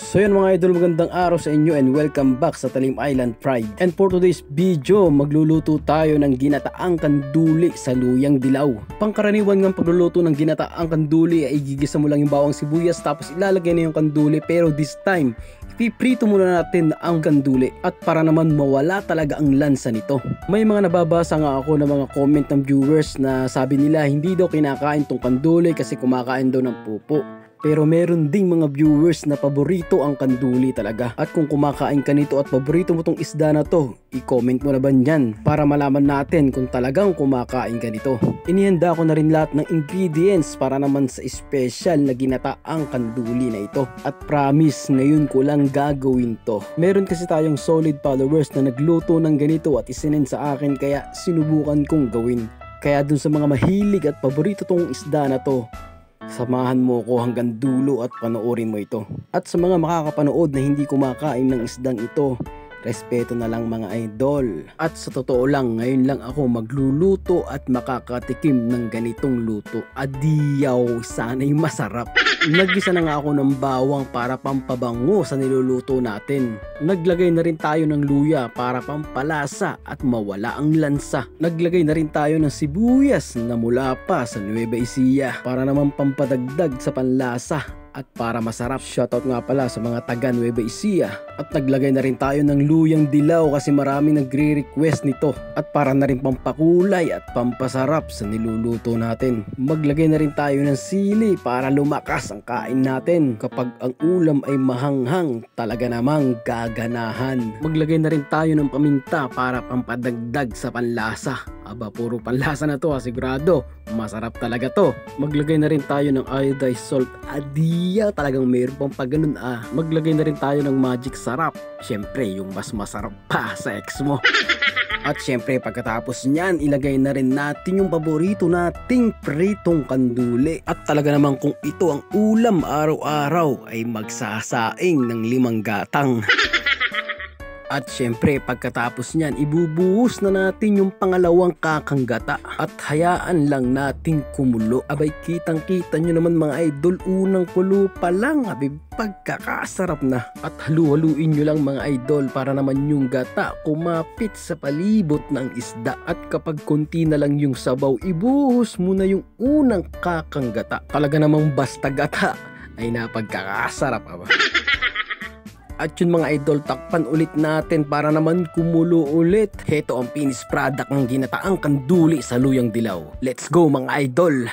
So yun mga idol, magandang araw sa inyo and welcome back sa Talim Island Pride. And for today's video, magluluto tayo ng ginataang kanduli sa luyang dilaw. Pangkaraniwan ng pagluluto ng ginataang kanduli ay gigisa mo lang yung bawang sibuyas tapos ilalagay na yung kanduli, pero this time ipiprito muna natin ang kanduli at para naman mawala talaga ang lansa nito. May mga nababasa nga ako ng mga comment ng viewers na sabi nila hindi daw kinakain tong kanduli kasi kumakain daw ng pupo. Pero meron ding mga viewers na paborito ang kanduli talaga. At kung kumakain ka nito at paborito mo tong isda na to, i-comment mo na ba yan para malaman natin kung talagang kumakain ka nito. Inihanda ko na rin lahat ng ingredients para naman sa special na ginataang kanduli na ito. At promise, ngayon ko lang gagawin to. Meron kasi tayong solid followers na nagluto ng ganito at isinend sa akin kaya sinubukan kong gawin. Kaya dun sa mga mahilig at paborito tong isda na to, samahan mo ko hanggang dulo at panoorin mo ito. At sa mga makakapanood na hindi kumakain ng isdang ito, respeto na lang mga idol. At sa totoo lang, ngayon lang ako magluluto at makakatikim ng ganitong luto. Adiyaw, sana'y masarap. Naggisa na nga ako ng bawang para pampabango sa niluluto natin. Naglagay na rin tayo ng luya para pampalasa at mawala ang lansa. Naglagay na rin tayo ng sibuyas na mula pa sa Nueva Ecija para naman pampadagdag sa panlasa at para masarap. Shoutout nga pala sa mga taga Nueva Ecija. At naglagay na rin tayo ng luyang dilaw kasi maraming nagre-request nito. At para na rin pampakulay at pampasarap sa niluluto natin. Maglagay na rin tayo ng sili para lumakas ang kain natin. Kapag ang ulam ay mahanghang, talaga namang gaganahan. Maglagay na rin tayo ng paminta para pampadagdag sa panlasa. Aba, puro panlasa na to, sigurado masarap talaga to. Maglagay na rin tayo ng iodized salt. Adiya, talagang mayroon pang pagganun Maglagay na rin tayo ng magic sarap. Syempre, yung mas masarap pa sa ex mo. At syempre, pagkatapos niyan, ilagay na rin natin yung paborito nating pritong kanduli. At talaga naman kung ito ang ulam araw-araw ay magsasaing ng 5 gatang. At syempre, pagkatapos niyan, ibubuhos na natin yung pangalawang kakanggata at hayaan lang natin kumulo. Abay, kitang-kita nyo naman mga idol, unang kulo pa lang, pagkakasarap na. At halu-haluin nyo lang mga idol para naman yung gata kumapit sa palibot ng isda. At kapag konti na lang yung sabaw, ibuhos mo na yung unang kakanggata. Talaga namang basta gata ay napagkakasarap. At yun mga idol, takpan ulit natin para naman kumulo ulit. Heto ang finished product ng ginataang kanduli sa luyang dilaw. Let's go mga idol!